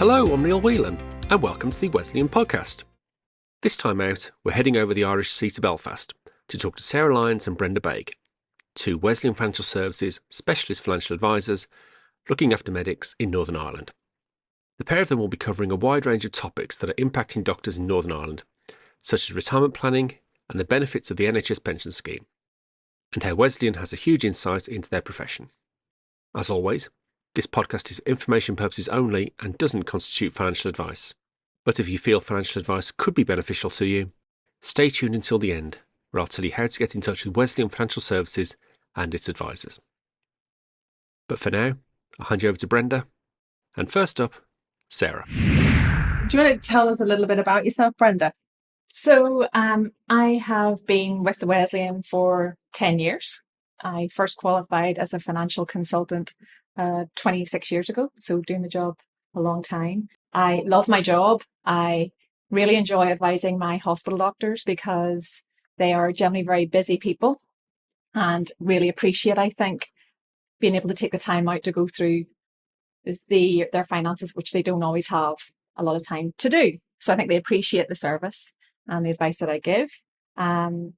Hello, I'm Neil Whelan, and welcome to the Wesleyan podcast. This time out, we're heading over the Irish Sea to Belfast to talk to Sarah Lyons and Brenda Baig, two Wesleyan Financial Services specialist financial advisors looking after medics in Northern Ireland. The pair of them will be covering a wide range of topics that are impacting doctors in Northern Ireland, such as retirement planning and the benefits of the NHS Pension Scheme, and how Wesleyan has a huge insight into their profession. As always, this podcast is for information purposes only and doesn't constitute financial advice. But if you feel financial advice could be beneficial to you, stay tuned until the end, where I'll tell you how to get in touch with Wesleyan Financial Services and its advisors. But for now, I'll hand you over to Brenda. And first up, Sarah. Do you want to tell us a little bit about yourself, Brenda? So I have been with the Wesleyan for 10 years. I first qualified as a financial consultant 26 years ago, so doing the job a long time. I love my job. I really enjoy advising my hospital doctors because they are generally very busy people and really appreciate, I think, being able to take the time out to go through their finances, which they don't always have a lot of time to do. So I think they appreciate the service and the advice that I give. The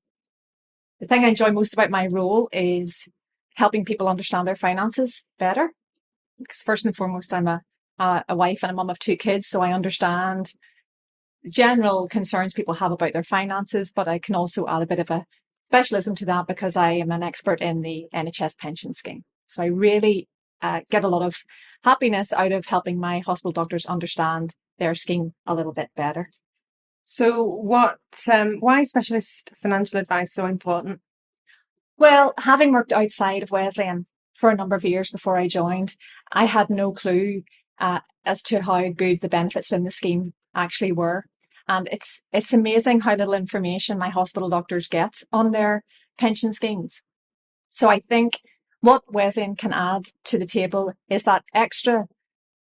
thing I enjoy most about my role is helping people understand their finances better. Because first and foremost, I'm a wife and a mum of two kids, so I understand general concerns people have about their finances, but I can also add a bit of a specialism to that because I am an expert in the NHS Pension Scheme. So I really get a lot of happiness out of helping my hospital doctors understand their scheme a little bit better. So why is specialist financial advice so important? Well, having worked outside of Wesleyan for a number of years before I joined, I had no clue as to how good the benefits in the scheme actually were. And it's amazing how little information my hospital doctors get on their pension schemes. So I think what Wesleyan can add to the table is that extra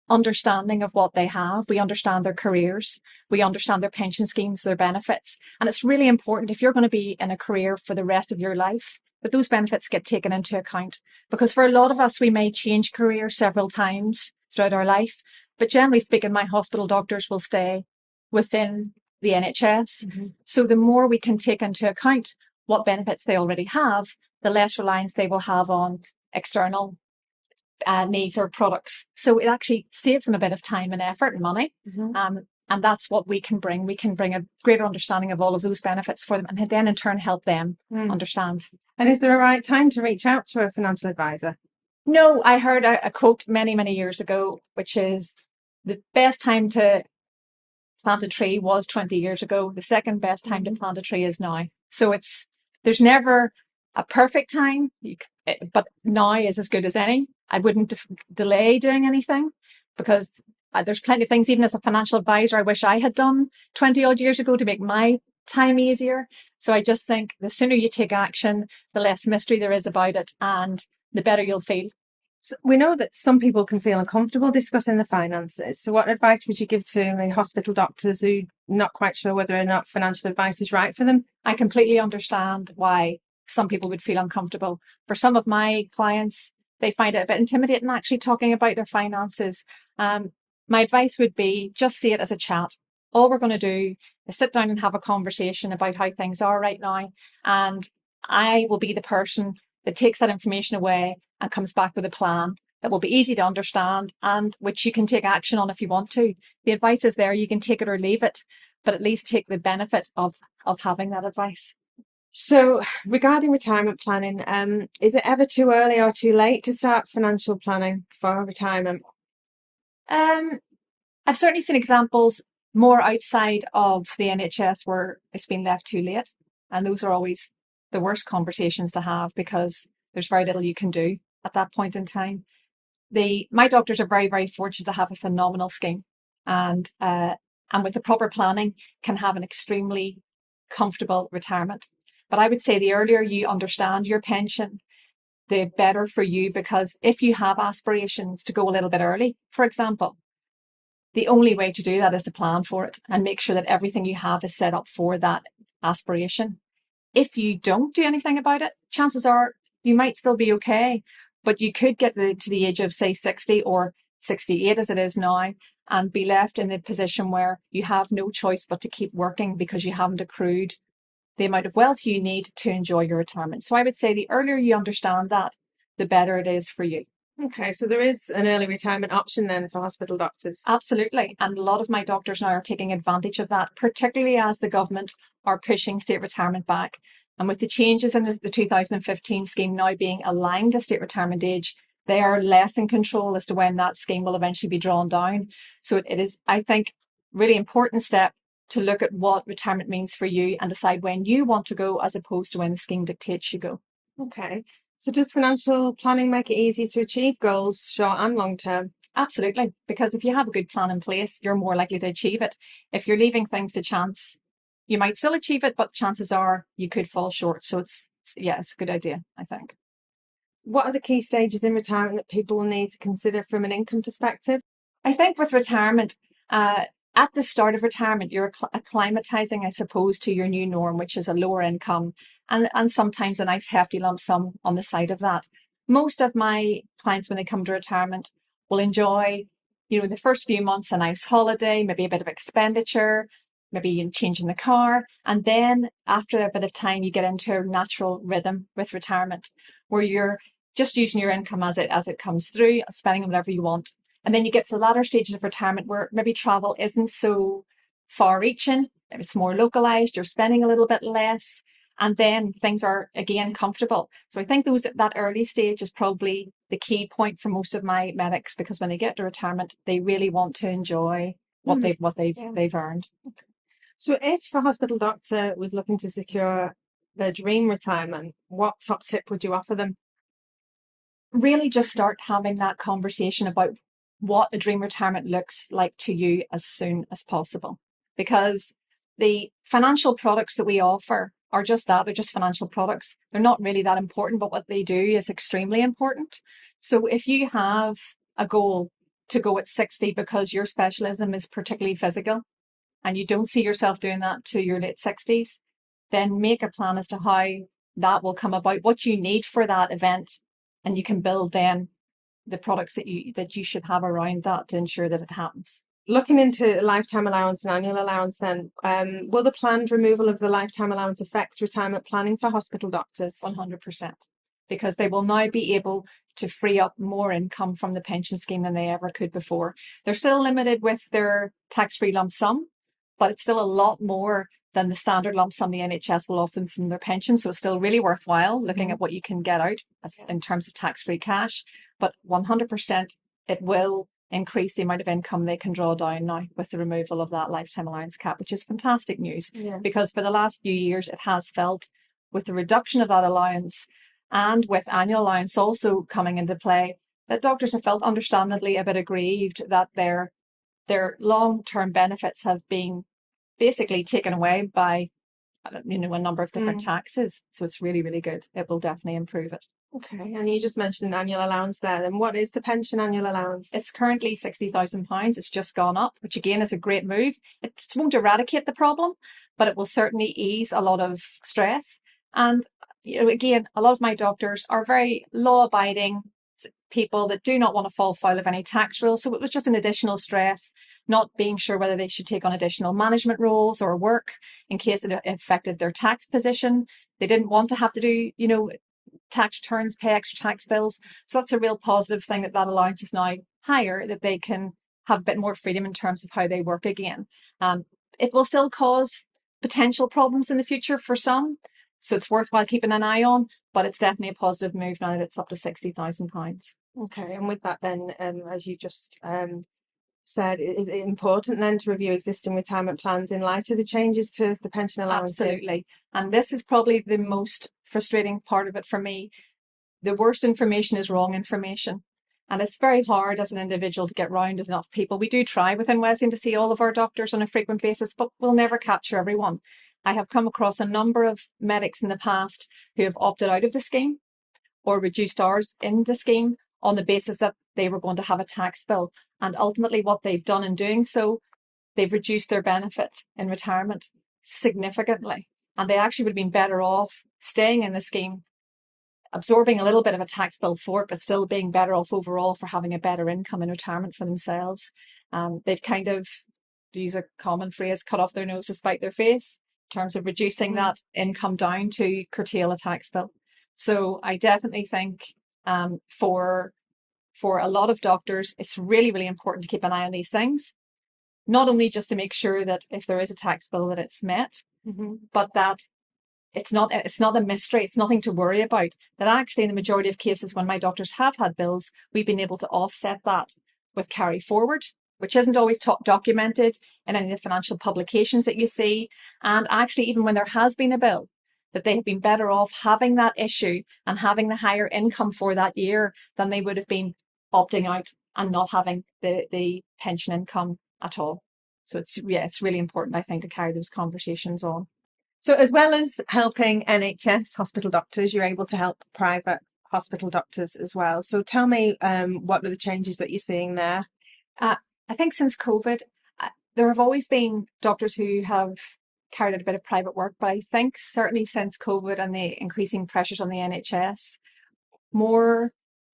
understanding of what they have. We understand their careers. We understand their pension schemes, their benefits. And it's really important if you're going to be in a career for the rest of your life, that those benefits get taken into account. Because for a lot of us, we may change career several times throughout our life. But generally speaking, my hospital doctors will stay within the NHS. Mm-hmm. So the more we can take into account what benefits they already have, the less reliance they will have on external needs or products. So it actually saves them a bit of time and effort and money. Mm-hmm. And that's what we can bring. We can bring a greater understanding of all of those benefits for them and then in turn help them understand. And is there a right time to reach out to a financial advisor? No, I heard a quote many, many years ago, which is the best time to plant a tree was 20 years ago. The second best time to plant a tree is now. So there's never a perfect time, but now is as good as any. I wouldn't delay doing anything because there's plenty of things, even as a financial advisor, I wish I had done 20 odd years ago to make my time easier. So I just think the sooner you take action, the less mystery there is about it and the better you'll feel. So we know that some people can feel uncomfortable discussing the finances. So what advice would you give to hospital doctors who are not quite sure whether or not financial advice is right for them? I completely understand why some people would feel uncomfortable. For some of my clients, they find it a bit intimidating actually talking about their finances. My advice would be just see it as a chat. All we're going to do is sit down and have a conversation about how things are right now. And I will be the person that takes that information away and comes back with a plan that will be easy to understand and which you can take action on if you want to. The advice is there. You can take it or leave it, but at least take the benefit of having that advice. So regarding retirement planning, is it ever too early or too late to start financial planning for retirement? I've certainly seen examples more outside of the NHS where it's been left too late. And those are always the worst conversations to have because there's very little you can do at that point in time. My doctors are very, very fortunate to have a phenomenal scheme and with the proper planning can have an extremely comfortable retirement. But I would say the earlier you understand your pension, the better for you, because if you have aspirations to go a little bit early, for example, the only way to do that is to plan for it and make sure that everything you have is set up for that aspiration. If you don't do anything about it, chances are you might still be okay, but you could get to the age of, say, 60 or 68 as it is now, and be left in the position where you have no choice but to keep working because you haven't accrued the amount of wealth you need to enjoy your retirement. So I would say the earlier you understand that, the better it is for you. Okay, so there is an early retirement option then for hospital doctors. Absolutely. And a lot of my doctors now are taking advantage of that, particularly as the government are pushing state retirement back. And with the changes in the 2015 scheme now being aligned to state retirement age, they are less in control as to when that scheme will eventually be drawn down. So it is, I think, really important step to look at what retirement means for you and decide when you want to go as opposed to when the scheme dictates you go. Okay. So does financial planning make it easier to achieve goals, short and long term? Absolutely. Because if you have a good plan in place, you're more likely to achieve it. If you're leaving things to chance, you might still achieve it, but chances are you could fall short. So it's a good idea, I think. What are the key stages in retirement that people will need to consider from an income perspective? I think with retirement, at the start of retirement, you're acclimatizing, I suppose, to your new norm, which is a lower income and sometimes a nice hefty lump sum on the side of that. Most of my clients, when they come to retirement, will enjoy, the first few months, a nice holiday, maybe a bit of expenditure, maybe changing the car. And then after a bit of time, you get into a natural rhythm with retirement where you're just using your income as it comes through, spending whatever you want. And then you get to the latter stages of retirement where maybe travel isn't so far reaching. It's more localized. You're spending a little bit less. And then things are again comfortable. So I think that early stage is probably the key point for most of my medics, because when they get to retirement, they really want to enjoy what they've earned. Okay. So if a hospital doctor was looking to secure their dream retirement, what top tip would you offer them? Really just start having that conversation about what a dream retirement looks like to you as soon as possible. Because the financial products that we offer are just that, they're just financial products. They're not really that important, but what they do is extremely important. So if you have a goal to go at 60 because your specialism is particularly physical and you don't see yourself doing that to your late 60s, then make a plan as to how that will come about, what you need for that event, and you can build then the products that you should have around that to ensure that it happens. Looking into lifetime allowance and annual allowance then, will the planned removal of the lifetime allowance affect retirement planning for hospital doctors? 100%, because they will now be able to free up more income from the pension scheme than they ever could before. They're still limited with their tax-free lump sum, but it's still a lot more than the standard lump sum the NHS will offer them from their pension. So it's still really worthwhile looking at what you can get out in terms of tax-free cash. But 100%, it will increase the amount of income they can draw down now with the removal of that lifetime allowance cap, which is fantastic news. Because for the last few years, it has felt with the reduction of that allowance and with annual allowance also coming into play, that doctors have felt understandably a bit aggrieved that their long-term benefits have been basically taken away by a number of different taxes. So it's really, really good. It will definitely improve it. Okay, and you just mentioned annual allowance there. Then what is the pension annual allowance? It's currently £60,000. It's just gone up, which again is a great move. It won't eradicate the problem, but it will certainly ease a lot of stress. And again, a lot of my doctors are very law-abiding people that do not want to fall foul of any tax rules. So it was just an additional stress, not being sure whether they should take on additional management roles or work in case it affected their tax position. They didn't want to have to do, tax returns, pay extra tax bills. So that's a real positive thing that allowance is now higher, that they can have a bit more freedom in terms of how they work again. It will still cause potential problems in the future for some. So it's worthwhile keeping an eye on, but it's definitely a positive move now that it's up to £60,000. Okay, and with that then, as you just said, is it important then to review existing retirement plans in light of the changes to the pension allowance? Absolutely. And this is probably the most frustrating part of it for me. The worst information is wrong information. And it's very hard as an individual to get round with enough people. We do try within Wesleyan to see all of our doctors on a frequent basis, but we'll never capture everyone. I have come across a number of medics in the past who have opted out of the scheme or reduced hours in the scheme on the basis that they were going to have a tax bill. And ultimately what they've done in doing so, they've reduced their benefits in retirement significantly. And they actually would have been better off staying in the scheme absorbing a little bit of a tax bill for it, but still being better off overall for having a better income in retirement for themselves. They've kind of, to use a common phrase, cut off their nose to spite their face in terms of reducing that income down to curtail a tax bill. So I definitely think for a lot of doctors, it's really, really important to keep an eye on these things. Not only just to make sure that if there is a tax bill that it's met, but that it's not a mystery. It's nothing to worry about. That actually in the majority of cases when my doctors have had bills, we've been able to offset that with carry forward, which isn't always documented in any of the financial publications that you see. And actually, even when there has been a bill, that they have been better off having that issue and having the higher income for that year than they would have been opting out and not having the pension income at all. So it's really important, I think, to carry those conversations on. So as well as helping NHS hospital doctors, you're able to help private hospital doctors as well. So tell me, what are the changes that you're seeing there? I think since COVID, there have always been doctors who have carried out a bit of private work, but I think certainly since COVID and the increasing pressures on the NHS, more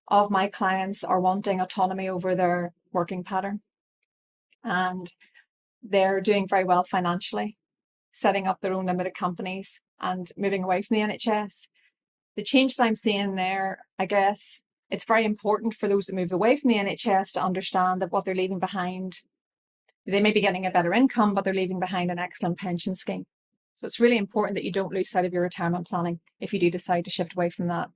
of my clients are wanting autonomy over their working pattern. And they're doing very well financially, setting up their own limited companies and moving away from the NHS. The changes I'm seeing there, I guess, it's very important for those that move away from the NHS to understand that what they're leaving behind, they may be getting a better income, but they're leaving behind an excellent pension scheme. So it's really important that you don't lose sight of your retirement planning if you do decide to shift away from that.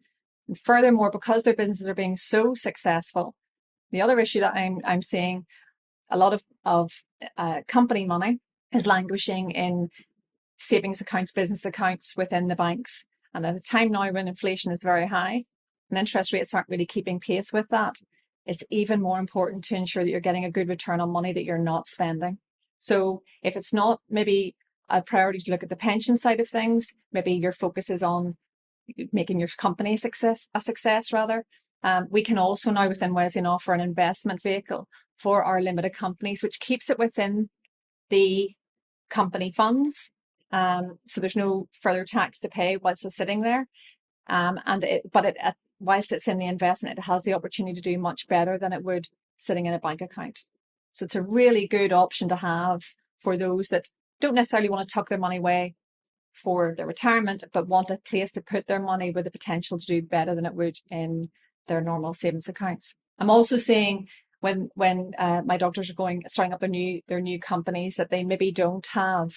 And furthermore, because their businesses are being so successful, the other issue that I'm seeing, a lot of company money is languishing in savings accounts, business accounts within the banks. And at a time now when inflation is very high and interest rates aren't really keeping pace with that, it's even more important to ensure that you're getting a good return on money that you're not spending. So if it's not maybe a priority to look at the pension side of things, maybe your focus is on making your company a success. We can also now within Wesleyan offer an investment vehicle for our limited companies, which keeps it within the company funds. So there's no further tax to pay whilst it's sitting there. Whilst it's in the investment, it has the opportunity to do much better than it would sitting in a bank account. So it's a really good option to have for those that don't necessarily want to tuck their money away for their retirement, but want a place to put their money with the potential to do better than it would in their normal savings accounts. I'm also seeing when my doctors are starting up their new companies, that they maybe don't have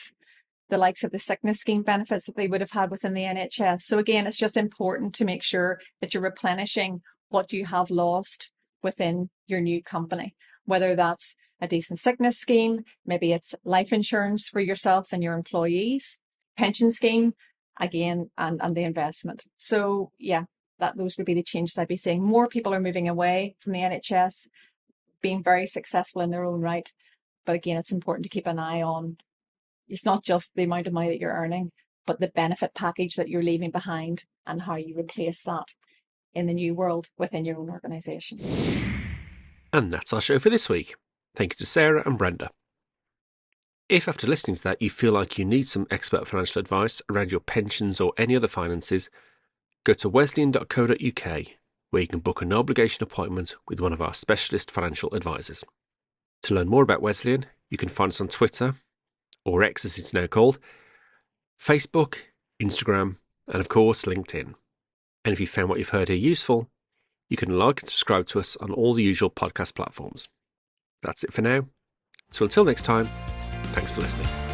the likes of the sickness scheme benefits that they would have had within the NHS. So again, it's just important to make sure that you're replenishing what you have lost within your new company, whether that's a decent sickness scheme, maybe it's life insurance for yourself and your employees, pension scheme, again, and the investment. So yeah, those would be the changes I'd be seeing. More people are moving away from the NHS, being very successful in their own right. But again, it's important to keep an eye on, it's not just the amount of money that you're earning, but the benefit package that you're leaving behind and how you replace that in the new world within your own organisation. And that's our show for this week. Thank you to Sarah and Brenda. If after listening to that you feel like you need some expert financial advice around your pensions or any other finances, go to wesleyan.co.uk, where you can book a no-obligation appointment with one of our specialist financial advisors. To learn more about Wesleyan, you can find us on Twitter, or X as it's now called, Facebook, Instagram, and of course LinkedIn. And if you found what you've heard here useful, you can like and subscribe to us on all the usual podcast platforms. That's it for now. So until next time, thanks for listening.